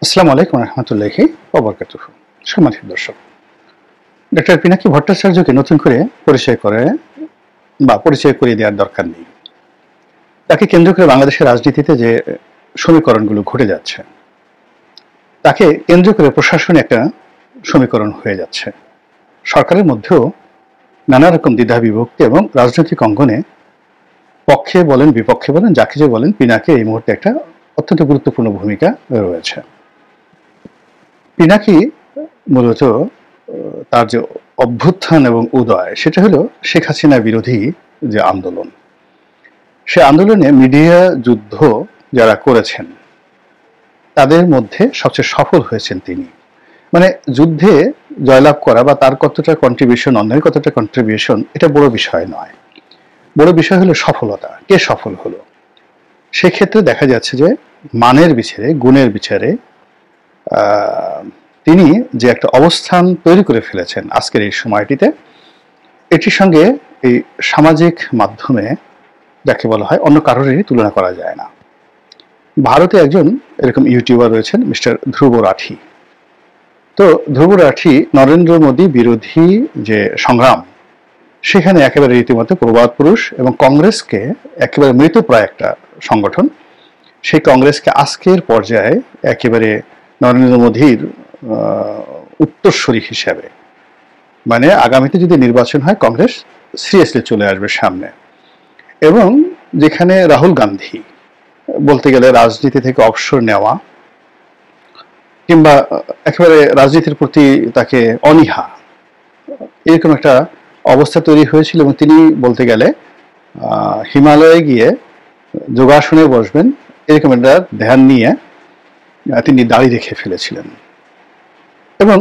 আসসালামু আলাইকুম রহমতুল্লাহি ওয়া বারাকাতুহু। সম্মানিত দর্শক, ডক্টর পিনাকি ভট্টাচার্যকে নতুন করে পরিচয় করিয়ে দেওয়ার দরকার নেই। তাকে কেন্দ্র করে বাংলাদেশের রাজনীতিতে যে সমীকরণগুলো ঘটে যাচ্ছে, তাকে কেন্দ্র করে প্রশাসনে একটা সমীকরণ হয়ে যাচ্ছে। সরকারের মধ্যেও নানা রকম দ্বিধা বিভক্তি এবং রাজনৈতিক অঙ্গনে পক্ষে বলেন বিপক্ষে বলেন যাকে যে বলেন, পিনাকি এই মুহূর্তে একটা অত্যন্ত গুরুত্বপূর্ণ ভূমিকা রয়েছে। পিনাকি মূলত তার যে অভ্যুত্থান এবং উদয়, সেটা হলো শেখ হাসিনা বিরোধী যে আন্দোলন। সে আন্দোলনে মিডিয়া যুদ্ধ যারা করেছেন তাদের মধ্যে সবচেয়ে সফল হয়েছেন তিনি। মানে যুদ্ধে জয়লাভ করা বা তার কতটা কন্ট্রিবিউশন, অন্যের কতটা কন্ট্রিবিউশন, এটা বড় বিষয় নয়। বড় বিষয় হলো সফলতা, কে সফল হলো। সেক্ষেত্রে দেখা যাচ্ছে যে মানের বিচারে, গুণের বিচারে তিনি যে একটা অবস্থান তৈরি করে ফেলেছেন আজকের এই সময়টিতে, এটির সঙ্গে এই সামাজিক মাধ্যমে যাকে বলা হয় অন্য কারোরই তুলনা করা যায় না। ভারতে একজন এরকম ইউটিউবার রয়েছেন, মিস্টার ধ্রুব রাঠি। তো ধ্রুব রাঠি নরেন্দ্র মোদী বিরোধী যে সংগ্রাম, সেখানে একেবারে রীতিমতো প্রবাদ পুরুষ, এবং কংগ্রেসকে একেবারে মৃতপ্রায় একটা সংগঠন, সেই কংগ্রেসকে আজকের পর্যায়ে একেবারে নরেন্দ্র মোদীর উত্তরসূরি হিসাবে, মানে আগামীতে যদি নির্বাচন হয় কংগ্রেস সিরিয়াসলি চলে আসবে সামনে। এবং যেখানে রাহুল গান্ধী বলতে গেলে রাজনীতি থেকে অবসর নেওয়া কিংবা একেবারে রাজনীতির প্রতি তাকে অনীহা, এরকম একটা অবস্থা তৈরি হয়েছিল, এবং তিনি বলতে গেলে হিমালয়ে গিয়ে যোগাসনে বসবেন এরকম একটা ধ্যান নিয়ে তিনি দাড়ি রেখে ফেলেছিলেন। এবং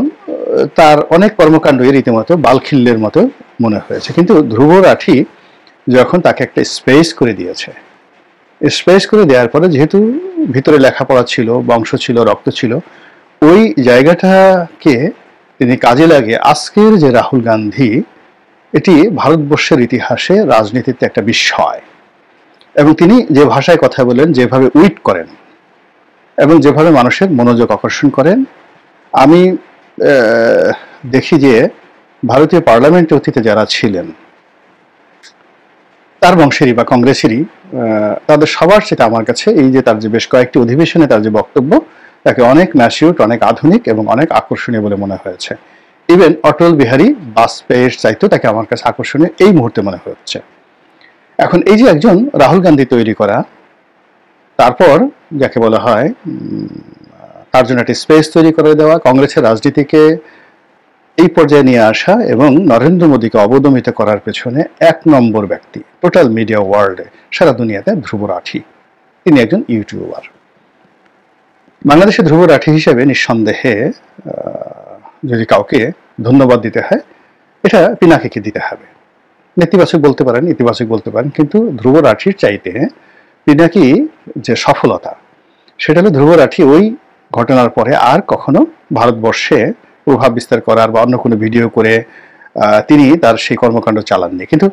তার অনেক কর্মকাণ্ড রীতিমতো বালখিল্যের মতো মনে হয়েছে। কিন্তু ধ্রুব রাঠি যখন তাকে একটা স্পেস করে দিয়েছে, স্পেস করে দেওয়ার পরে যেহেতু ভিতরে লেখাপড়া ছিল, বংশ ছিল, রক্ত ছিল, ওই জায়গাটাকে তিনি কাজে লাগিয়ে আজকের যে রাহুল গান্ধী, এটি ভারতবর্ষের ইতিহাসে রাজনীতিতে একটা বিস্ময়। এবং তিনি যে ভাষায় কথা বলেন, যেভাবে উইট করেন এবং যেভাবে মানুষের মনোযোগ আকর্ষণ করেন, আমি দেখি যে ভারতীয় পার্লামেন্টে অতীতে যারা ছিলেন তার বংশেরই বা কংগ্রেসেরই, তাদের সবার সেটা আমার কাছে এই যে তার যে বেশ কয়েকটি অধিবেশনে তার যে বক্তব্য, তাকে অনেক ম্যাচিউরড, অনেক আধুনিক এবং অনেক আকর্ষণীয় বলে মনে হয়েছে। ইভেন অটল বিহারী বাজপেয়ীর চাইতেও তাকে আমার কাছে আকর্ষণীয় এই মুহূর্তে মনে হচ্ছে। এখন এই যে একজন রাহুল গান্ধী তৈরি করা, তারপর যাকে বলা হয় তার জন্য একটা স্পেস তৈরি করে দেওয়া, কংগ্রেসের রাজনীতিকে এই পর্যায়ে নিয়ে আসা এবং নরেন্দ্র মোদীকে অবদমিত করার পেছনে এক নম্বর ব্যক্তি টোটাল মিডিয়া ওয়ার্ল্ডে, সারা দুনিয়াতে ধ্রুব রাঠি। তিনি একজন ইউটিউবার। বাংলাদেশে ধ্রুব রাঠি হিসেবে নিঃসন্দেহে যদি কাউকে ধন্যবাদ দিতে হয়, এটা পিনাকিকে দিতে হবে। নেতিবাচক বলতে পারেন, ইতিবাচক বলতে পারেন, কিন্তু ধ্রুব রাঠির চাইতে পিনাকি যে সফলতা, সেটা হলো ধ্রুব রাঠি ওই ঘটনার পরে আর কখনো ভারতবর্ষে প্রভাব বিস্তার করার বা অন্য কোনো ভিডিও করে তিনি তার সেই কর্মকাণ্ড চালাননি। কিন্তু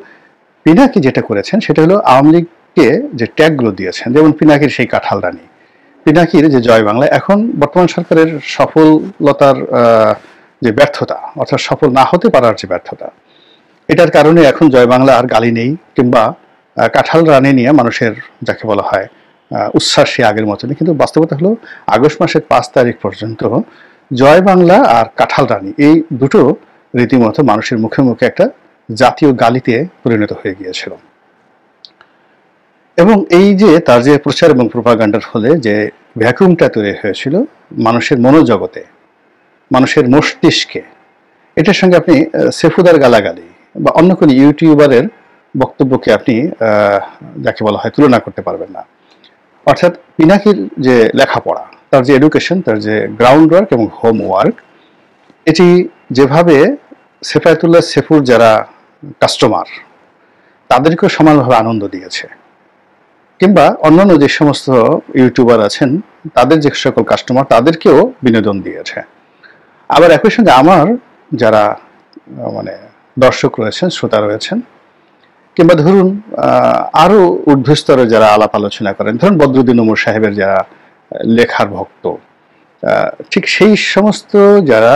পিনাকি যেটা করেছেন সেটা হলো আওয়ামী লীগকে যে ট্যাগগুলো দিয়েছেন, যেমন পিনাকির সেই কাঁঠাল রানী, পিনাকির যে জয় বাংলা, এখন বর্তমান সরকারের সফলতার যে ব্যর্থতা, অর্থাৎ সফল না হতে পারার যে ব্যর্থতা, এটার কারণে এখন জয় বাংলা আর গালি নেই, কিংবা কাঁঠাল রানী নিয়ে মানুষের যাকে বলা হয় উচ্ছ্বাস সে আগের মতনই। কিন্তু বাস্তবতা হলো আগস্ট মাসের 5 তারিখ পর্যন্ত জয় বাংলা আর কাঁঠাল রানী এই দুটো রীতিমতো মানুষের মুখে মুখে একটা জাতীয় গালিতে পরিণত হয়ে গিয়েছিল। এবং এই যে তার যে প্রচার এবং প্রোপাগান্ডার ফলে যে ভ্যাকুমটা তৈরি হয়েছিল মানুষের মনোজগতে, মানুষের মস্তিষ্কে, এটার সঙ্গে আপনি সেফুদার গালাগালি বা অন্য কোনো ইউটিউবারের বক্তব্যকে আপনি যাকে বলা হয় তুলনা করতে পারবেন না। অর্থাৎ পিনাকির যে লেখাপড়া, তার যে এডুকেশন, তার যে গ্রাউন্ড ওয়ার্ক এবং হোমওয়ার্ক, এটি যেভাবে সেফায়েতুল্লাহ সেফুর যারা কাস্টমার তাদেরকেও সমানভাবে আনন্দ দিয়েছে, কিংবা অন্যান্য যে সমস্ত ইউটিউবার আছেন তাদের যে সকল কাস্টমার তাদেরকেও বিনোদন দিয়েছে। আবার একই সঙ্গে আমার যারা মানে দর্শক রয়েছেন, শ্রোতা রয়েছেন, কিংবা ধরুন আরো ঊর্ধ্বস্তরে যারা আলাপ আলোচনা করেন, ধরুন বদরুদ্দিন উমর সাহেবের যারা লেখার ভক্ত, ঠিক সেই সমস্ত যারা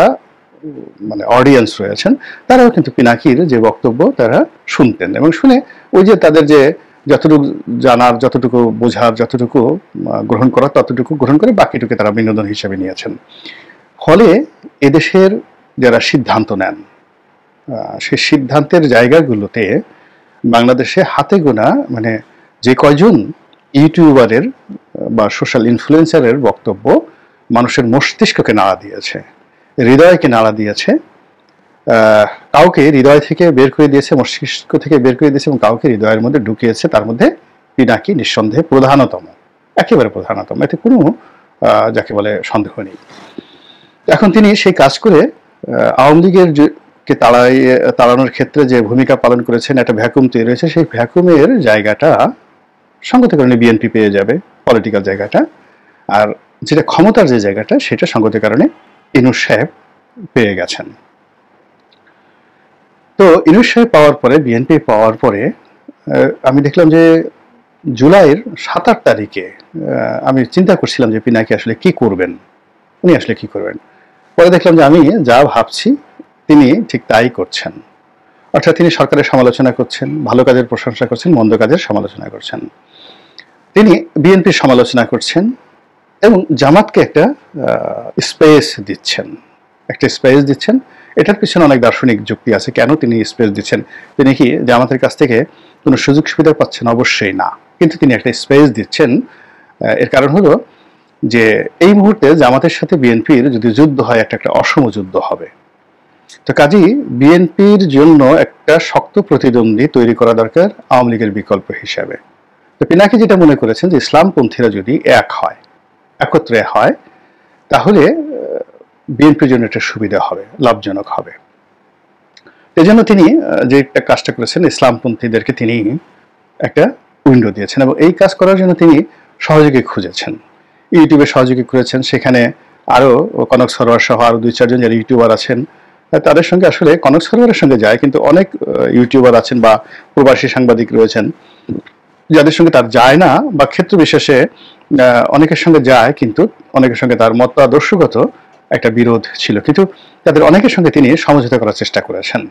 মানে অডিয়েন্স রয়েছেন তারাও কিন্তু পিনাকির যে বক্তব্য তারা শুনতেন এবং শুনে ওই যে তাদের যে যতটুকু জানার, যতটুকু বোঝার, যতটুকু গ্রহণ করার ততটুকু গ্রহণ করে বাকিটুকু তারা বিনোদন হিসেবে নিয়েছেন। ফলে এদেশের যারা সিদ্ধান্ত নেন সেই সিদ্ধান্তের জায়গাগুলোতে বাংলাদেশে হাতে গোনা মানে যে কয়জন ইউটিউবারের বা সোশ্যাল ইনফ্লুয়েন্সারের বক্তব্য মানুষের মস্তিষ্ককে নাড়া দিয়েছে, হৃদয়কে নাড়া দিয়েছে, কাউকে হৃদয় থেকে বের করে দিয়েছে, মস্তিষ্ক থেকে বের করে দিয়েছে এবং কাউকে হৃদয়ের মধ্যে ঢুকিয়েছে, তার মধ্যে পিনাকি নিঃসন্দেহে প্রধানতম, একেবারে প্রধানতম, এতে কোনো যাকে বলে সন্দেহ নেই। এখন তিনি সেই কাজ করে আওয়ামী লীগের কে তাড়ানোর ক্ষেত্রে যে ভূমিকা পালন করেছেন, একটা ভ্যাকুম তৈরি হয়েছে, সেই ভ্যাকুমের জায়গাটা সঙ্গত কারণে বিএনপি পেয়ে যাবে পলিটিক্যাল জায়গাটা, আর যেটা ক্ষমতার যে জায়গাটা সেটা সঙ্গত কারণে ইনুস সাহেব পেয়ে গেছেন। তো ইনুস সাহেব পাওয়ার পরে, বিএনপি পাওয়ার পরে আমি দেখলাম যে জুলাইয়ের 7-8 তারিখে আমি চিন্তা করছিলাম যে পিনাকি আসলে কি করবেন, উনি আসলে কি করবেন। পরে দেখলাম যে আমি যা ভাবছি তিনি ঠিক তাই করছেন, অর্থাৎ তিনি সরকারের সমালোচনা করছেন, ভালো কাজের প্রশংসা করছেন, মন্দ কাজের সমালোচনা করছেন, তিনি বিএনপির সমালোচনা করছেন এবং জামাতকে একটা স্পেস দিচ্ছেন, এটার পিছনে অনেক দার্শনিক যুক্তি আছে কেন তিনি স্পেস দিচ্ছেন। তিনি কি জামাতের কাছ থেকে কোনো সুযোগ সুবিধা পাচ্ছেন? অবশ্যই না, কিন্তু তিনি একটা স্পেস দিচ্ছেন। এর কারণ হলো যে এই মুহূর্তে জামাতের সাথে বিএনপির যদি যুদ্ধ হয়, একটা অসম যুদ্ধ হবে। তো কাজেই বিএনপির জন্য একটা শক্ত প্রতিদ্বন্দ্বী তৈরি করা দরকার আওয়ামী লীগের বিকল্প হিসাবে। তো পিনাকি যেটা মনে করেছেন যে ইসলামপন্থীরা যদি একত্রে হয় তাহলে বিএনপির জন্য একটা সুবিধা হবে, লাভজনক হবে। এজন্য তিনি যে একটা কাজটা করেছেন, ইসলামপন্থীদেরকে তিনি একটা উইন্ডো দিয়েছেন এবং এই কাজ করার জন্য তিনি সহযোগী খুঁজেছেন, ইউটিউবে সহযোগী করেছেন। সেখানে আরো কনক সরোয়ার সহ আরো 2-4 জন যারা ইউটিউবার আছেন তাদের সঙ্গে, আসলে কনক সরোয়ারের সঙ্গে যায়, কিন্তু অনেক ইউটিউবার আছেন বা প্রবাসী সাংবাদিক রয়েছেন যাদের সঙ্গে তার যায় না, বা ক্ষেত্র বিশেষে অনেকের সঙ্গে যায় কিন্তু অনেকের সঙ্গে তার মতাদর্শগত একটা বিরোধ ছিল, কিন্তু তাদের অনেকের সঙ্গে তিনি সমঝোতা করার চেষ্টা করেছেন।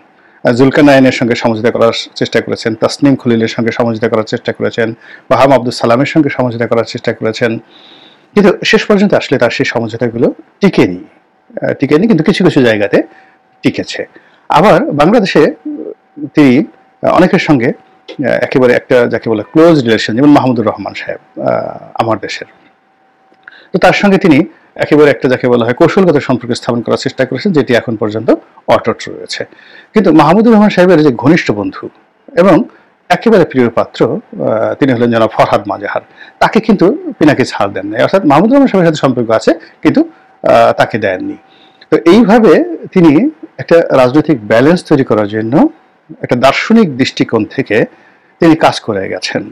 জুলকারনাইনের সঙ্গে সমঝোতা করার চেষ্টা করেছেন, তাসনিম খলিলের সঙ্গে সমঝোতা করার চেষ্টা করেছেন, বাহাম আব্দুল সালামের সঙ্গে সমঝোতা করার চেষ্টা করেছেন, কিন্তু শেষ পর্যন্ত আসলে তার সেই সমঝোতাগুলো টিকেনি, কিন্তু কিছু কিছু জায়গাতে টিকেছে। আবার বাংলাদেশে তিনি অনেকের সঙ্গে একেবারে একটা যাকে বলে ক্লোজ রিলেশন, যেমন মাহমুদুর রহমান সাহেব আমার দেশের, তো তার সঙ্গে তিনি একেবারে একটা যাকে বলা হয় কৌশলগত সম্পর্ক স্থাপন করার চেষ্টা করেছেন, যেটি এখন পর্যন্ত অটুট রয়েছে। কিন্তু মাহমুদুর রহমান সাহেবের যে ঘনিষ্ঠ বন্ধু এবং একেবারে প্রিয় পাত্র তিনি হলেন জনাব ফরহাদ মাজাহার, তাকে কিন্তু পিনাকি ছাড় দেন নাই, অর্থাৎ মাহমুদুর রহমান সাহেবের সাথে সম্পর্ক আছে কিন্তু তাকে দেননি। তো এইভাবে তিনি একটা রাজনৈতিক ব্যালেন্স তৈরি করার জন্য একটা দার্শনিক দৃষ্টিকোণ থেকে তিনি কাজ করে গেছেন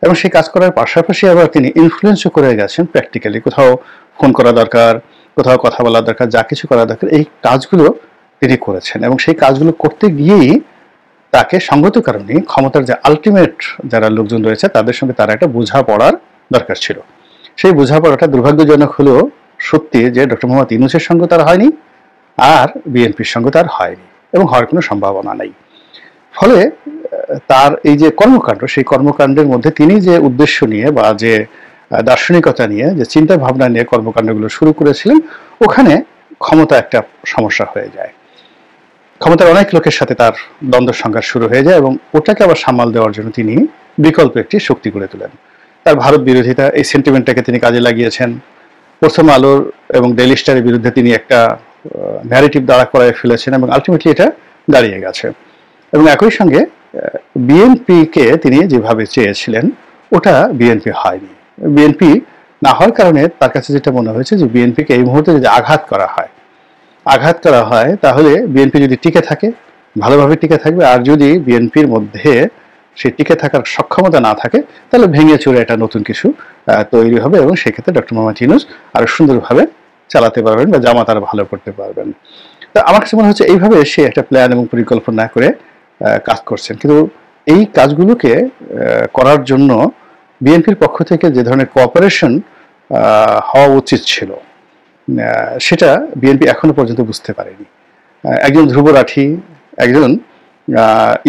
এবং সেই কাজ করার পাশাপাশি আবার তিনি ইনফ্লুয়েন্সও করে গেছেন প্র্যাকটিক্যালি। কোথাও ফোন করা দরকার, কোথাও কথা বলা দরকার, যা কিছু করা দরকার এই কাজগুলো তিনি করেছেন এবং সেই কাজগুলো করতে গিয়েই তাকে সঙ্গত কারণে ক্ষমতার যে আলটিমেট যারা লোকজন রয়েছে তাদের সঙ্গে তার একটা বোঝাপড়ার দরকার ছিল। সেই বোঝাপড়াটা দুর্ভাগ্যজনক হলেও সত্যি যে ডক্টর মোহাম্মদ ইউনূসের সঙ্গে তার হয়নি আর বিএনপির সঙ্গে তার হয়নি এবং হওয়ার কোনো সম্ভাবনা নাই। ফলে তার এই যে কর্মকাণ্ড, সেই কর্মকাণ্ডের মধ্যে তিনি যে উদ্দেশ্য নিয়ে বা যে দার্শনিকতা নিয়ে, যে চিন্তা ভাবনা নিয়ে কর্মকাণ্ডগুলো শুরু করেছিলেন, ওখানে ক্ষমতা একটা সমস্যা হয়ে যায়। ক্ষমতার অনেক লোকের সাথে তার দ্বন্দ্ব সংঘাত শুরু হয়ে যায় এবং ওটাকে আবার সামাল দেওয়ার জন্য তিনি বিকল্প একটি শক্তি গড়ে তোলেন। তার ভারত বিরোধিতা, এই সেন্টিমেন্টটাকে তিনি কাজে লাগিয়েছেন। প্রথম আলোর এবং ডেইলি স্টারের বিরুদ্ধে তিনি একটা ন্যারেটিভ দাঁড়া করায় ফেলেছেন এবং আলটিমেটলি এটা দাঁড়িয়ে গেছে। এবং একই সঙ্গে বিএনপিকে তিনি যেভাবে চেয়েছিলেন ওটা বিএনপি হয়নি। বিএনপি না হওয়ার কারণে তার কাছে যেটা মনে হয়েছে যে বিএনপিকে এই মুহূর্তে যদি আঘাত করা হয় তাহলে বিএনপি যদি টিকে থাকে ভালোভাবে টিকে থাকবে, আর যদি বিএনপির মধ্যে সেই টিকে থাকার সক্ষমতা না থাকে তাহলে ভেঙে চুরে একটা নতুন কিছু তৈরি হবে এবং সেক্ষেত্রে ডক্টর মোহাম্মদ ইউনূস আরো সুন্দরভাবে চালাতে পারবেন বা জামাত আরো ভালো করতে পারবেন। তো আমার কাছে মনে হচ্ছে এইভাবে সে একটা প্ল্যান এবং পরিকল্পনা করে কাজ করছেন। কিন্তু এই কাজগুলোকে করার জন্য বিএনপির পক্ষ থেকে যে ধরনের কোঅপারেশন হওয়া উচিত ছিল সেটা বিএনপি এখনো পর্যন্ত বুঝতে পারেনি। একজন ধ্রুব রাঠি, একজন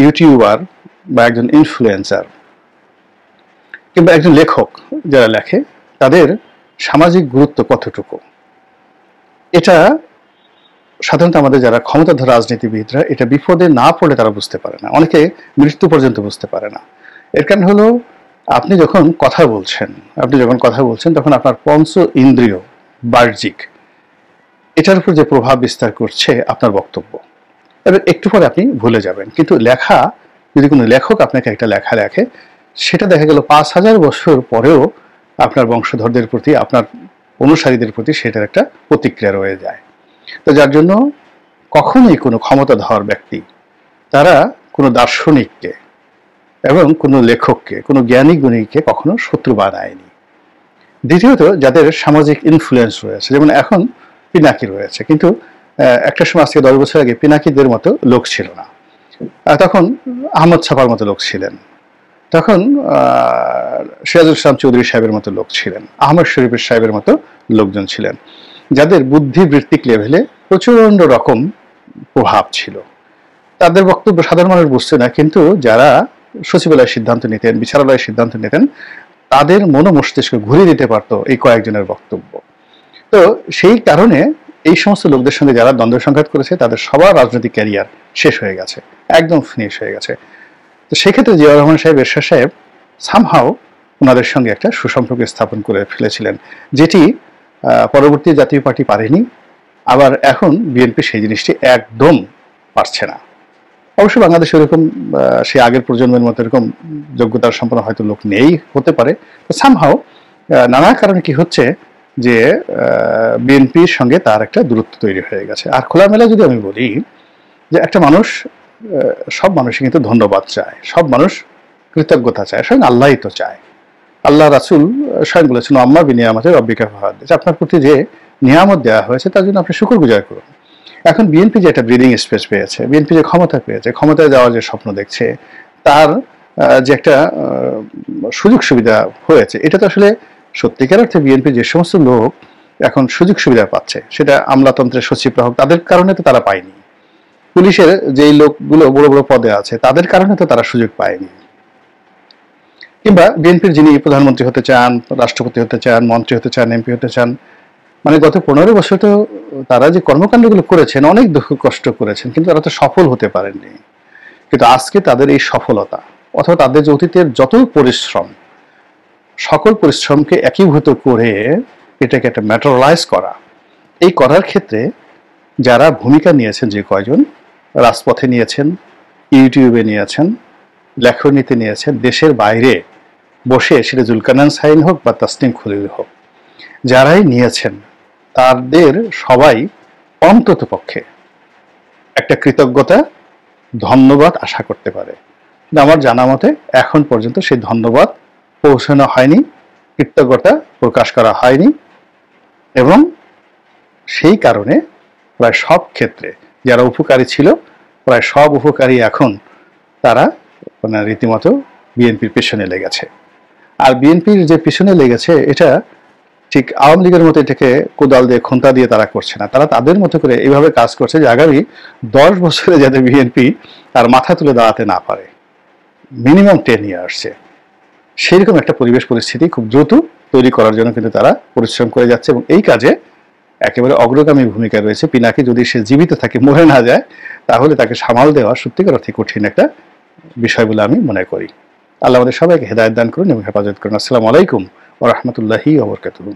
ইউটিউবার বা একজন ইনফ্লুয়েন্সার কিংবা একজন লেখক যারা লেখে, তাদের সামাজিক গুরুত্ব কতটুকু, এটা সাধারণত আমাদের যারা ক্ষমতাধর রাজনীতিবিদরা এটা বিপদে না পড়লে তারা বুঝতে পারে না, অনেকে মৃত্যু পর্যন্ত বুঝতে পারে না। এর কারণ হলো আপনি যখন কথা বলছেন তখন আপনার পঞ্চ ইন্দ্রিয় বাহ্যিক এটার উপর যে প্রভাব বিস্তার করছে আপনার বক্তব্য, এবার একটু পরে আপনি ভুলে যাবেন। কিন্তু লেখা, যদি কোনো লেখক আপনাকে একটা লেখা লেখে, সেটা দেখা গেল ৫,০০০ বছর পরেও আপনার বংশধরদের প্রতি, আপনার অনুসারীদের প্রতি সেটার একটা প্রতিক্রিয়া রয়ে যায়। তো যার জন্য কখনোই কোনো ক্ষমতাধর ব্যক্তি তারা কোনো দার্শনিককে এবং কোনো লেখককে, কোনো জ্ঞানী গুণীকে কখনো শত্রু বানায়নি। দ্বিতীয়ত, যাদের সামাজিক ইনফ্লুয়েন্স রয়েছে, যেমন এখন পিনাকি রয়েছে, কিন্তু একটা সময় আজকে ১০ বছর আগে পিনাকিদের মতো লোক ছিল না। তখন আহমদ ছাপার মতো লোক ছিলেন, তখন সিরাজুল ইসলাম চৌধুরী সাহেবের মতো লোক ছিলেন, আহমদ শরীফের সাহেবের মতো লোকজন ছিলেন, যাদের বুদ্ধিবৃত্তিক লেভেলে প্রচণ্ড রকম প্রভাব ছিল। তাদের বক্তব্য সাধারণ মানুষ বুঝছে না, কিন্তু যারা সচিবালয়ের সিদ্ধান্ত নিতেন, বিচারালয়ের সিদ্ধান্ত নিতেন, তাদের মস্তিষ্ক ঘুরিয়ে দিতে পারতো এই কয়েকজনের বক্তব্য। তো সেই কারণে এই সমস্ত লোকদের সঙ্গে যারা দ্বন্দ্ব সংঘাত করেছে, তাদের সবার রাজনৈতিক ক্যারিয়ার শেষ হয়ে গেছে, একদম ফিনিশ হয়ে গেছে। তো সেক্ষেত্রে জিয়াউর রহমান সাহেব, এরশাদ সাহেব সামহাও ওনাদের সঙ্গে একটা সুসম্পর্ক স্থাপন করে ফেলেছিলেন, যেটি পরবর্তী জাতীয় পার্টি পারেনি। আবার এখন বিএনপি সেই জিনিসটি একদম পারছে না। অবশ্য বাংলাদেশে এরকম সেই আগের প্রজন্মের মতো এরকম যোগ্যতার সম্পন্ন হয়তো লোক নেই, হতে পারে। সামহাও নানা কারণে কি হচ্ছে যে বিএনপির সঙ্গে তার একটা দূরত্ব তৈরি হয়ে গেছে। আর খোলামেলা যদি আমি বলি যে একটা মানুষ, সব মানুষই কিন্তু ধন্যবাদ চায়, সব মানুষ কৃতজ্ঞতা চায়, স্বয়ং আল্লাহই তো চায়। আল্লাহ রাসূল স্বয়ং বলেছেন, আম্মা বিনিয়ামতে রব্বিকা ফাহাদ্দিস, আপনার প্রতি যে নিয়ামত দেওয়া হয়েছে তার জন্য আপনি শুকরগুজার করুন। এখন বিএনপি যে একটা ব্রিদিং স্পেস পেয়েছে, বিএনপি যে ক্ষমতা পেয়েছে, ক্ষমতায় যাওয়ার যে স্বপ্ন দেখছে, তার যে একটা সুযোগ সুবিধা হয়েছে, এটা তো আসলে সত্যিকার অর্থে বিএনপি যে সমস্ত লোক এখন সুযোগ সুবিধা পাচ্ছে, সেটা আমলাতন্ত্রের সচিবরা হোক, তাদের কারণে তো তারা পায়নি। পুলিশের যেই লোকগুলো বড় বড় পদে আছে, তাদের কারণে তো তারা সুযোগ পায়নি। কিংবা বিএনপির যিনি প্রধানমন্ত্রী হতে চান, রাষ্ট্রপতি হতে চান, মন্ত্রী হতে চান, এমপি হতে চান, মানে গত ১৫ বছর তো তারা যে কর্মকাণ্ডগুলো করেছেন, অনেক দুঃখ কষ্ট করেছেন, কিন্তু তারা তো সফল হতে পারেননি। কিন্তু আজকে তাদের এই সফলতা, অথবা তাদের যে অতীতের যত পরিশ্রম, সকল পরিশ্রমকে একীভূত করে এটাকে একটা ম্যাটেরিয়ালাইজ করা, এই করার ক্ষেত্রে যারা ভূমিকা নিয়েছেন, যে কয়জন রাজপথে নিয়েছেন, ইউটিউবে নিয়েছেন, লেখনীতে নিয়েছেন, দেশের বাইরে বসে, সেটা জুলকারনাইন সাইন হোক বা তাসনিম খলিল হোক, যারাই নিয়েছেন তাদের সবাই অন্তত পক্ষে একটা কৃতজ্ঞতা, ধন্যবাদ আশা করতে পারে। কিন্তু আমার জানা মতে এখন পর্যন্ত সেই ধন্যবাদ পৌঁছানো হয়নি, কৃতজ্ঞতা প্রকাশ করা হয়নি, এবং সেই কারণে প্রায় সব ক্ষেত্রে যারা উপকারী ছিল, প্রায় সব উপকারী এখন তারা মানে রীতিমতো বিএনপির পেছনে লেগেছে। আর বিএনপির যে পিছনে লেগেছে, এটা ঠিক আওয়ামী লীগের মতো এটাকে কোদাল দিয়ে, খুন্তা দিয়ে তারা করছে না। তারা তাদের মতো করে এইভাবে কাজ করছে যে আগামী ১০ বছরে যাতে বিএনপি তার মাথা তুলে দাঁড়াতে না পারে, মিনিমাম 10 ইয়ার্সে, সেইরকম একটা পরিবেশ পরিস্থিতি খুব দ্রুত তৈরি করার জন্য কিন্তু তারা পরিশ্রম করে যাচ্ছে, এবং এই কাজে একেবারে অগ্রগামী ভূমিকা রয়েছে পিনাকি। যদি সে জীবিত থাকে, মরে না যায়, তাহলে তাকে সামাল দেওয়া সত্যিকার অর্থে কঠিন একটা বিষয় বলে আমি মনে করি। আল্লাহ আমাদের সবাইকে হেদায়েত দান করুন এবং হেফাজত করুন। আসসালামু আলাইকুম ওয়া রাহমাতুল্লাহি ওয়া বারাকাতুহু।